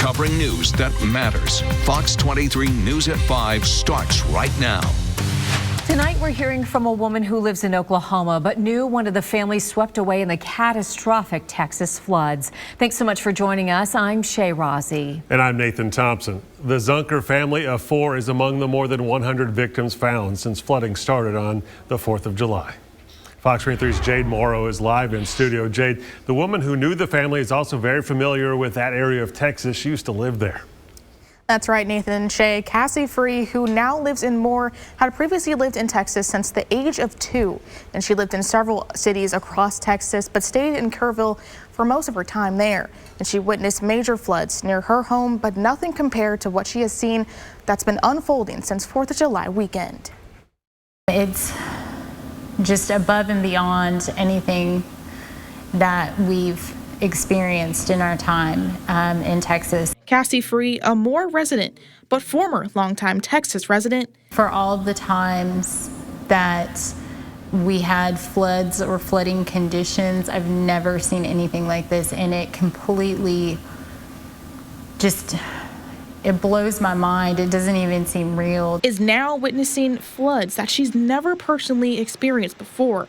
covering news that matters. Fox 23 News at 5 starts right now. Tonight, we're hearing from a woman who lives in Oklahoma, but knew one of the families swept away in the catastrophic Texas floods. Thanks so much for joining us. I'm Shay Rozzi. And I'm Nathan Thompson. The Zunker family of 4 is among the more than 100 victims found since flooding started on the 4th of July. Fox 23's Jade Morrow is live in studio. Jade, the woman who knew the family is also very familiar with that area of Texas. She used to live there. That's right, Nathan and Shay. Cassie Free, who now lives in Moore, had previously lived in Texas since the age of 2. And she lived in several cities across Texas, but stayed in Kerrville for most of her time there. And she witnessed major floods near her home, but nothing compared to what she has seen that's been unfolding since 4th of July weekend. It's just above and beyond anything that we've experienced in our time in Texas. Cassie Free, a Moore resident, but former longtime Texas resident. For all the times that we had floods or flooding conditions, I've never seen anything like this, and it completely it blows my mind. It doesn't even seem real. Is now witnessing floods that she's never personally experienced before,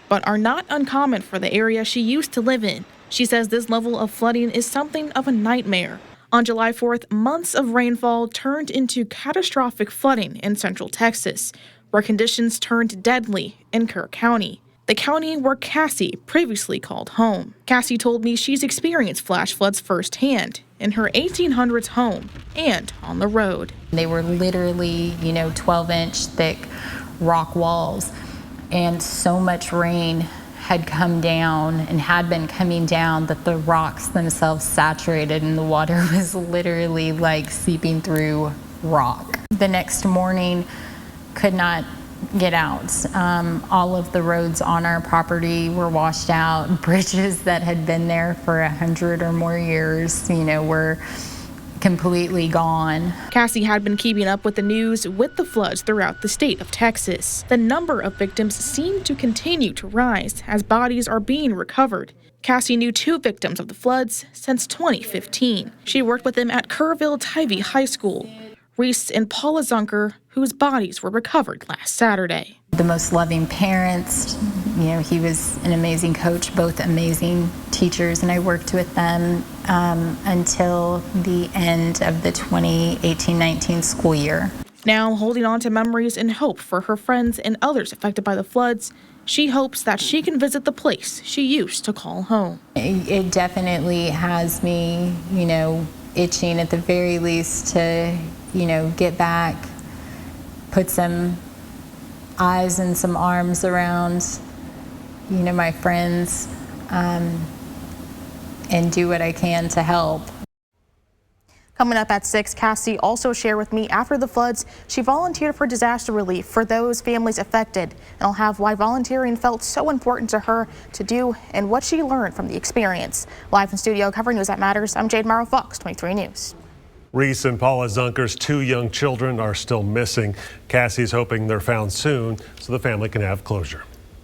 but are not uncommon for the area she used to live in. She says this level of flooding is something of a nightmare. On July 4th, months of rainfall turned into catastrophic flooding in central Texas, where conditions turned deadly in Kerr County, the county where Cassie previously called home. Cassie told me she's experienced flash floods firsthand in her 1800s home and on the road. They were literally, 12-inch thick rock walls, and so much rain had come down and had been coming down that the rocks themselves saturated and the water was literally like seeping through rock. The next morning, could not get out. All of the roads on our property were washed out. Bridges that had been there for 100 or more years, were completely gone. Cassie had been keeping up with the news with the floods throughout the state of Texas. The number of victims seemed to continue to rise as bodies are being recovered. Cassie knew 2 victims of the floods since 2015. She worked with them at Kerrville-Tivy High School. Reese and Paula Zunker, whose bodies were recovered last Saturday. The most loving parents, he was an amazing coach, both amazing teachers, and I worked with them until the end of the 2018-19 school year. Now holding on to memories and hope for her friends and others affected by the floods, she hopes that she can visit the place she used to call home. It definitely has me, itching at the very least to, get back, put some eyes and some arms around, my friends, and do what I can to help. Coming up at 6, Cassie also shared with me after the floods, she volunteered for disaster relief for those families affected. And I'll have why volunteering felt so important to her to do and what she learned from the experience. Live in studio covering News That Matters, I'm Jade Morrow, Fox 23 News. Reese and Paula Zunker's 2 young children are still missing. Cassie's hoping they're found soon so the family can have closure.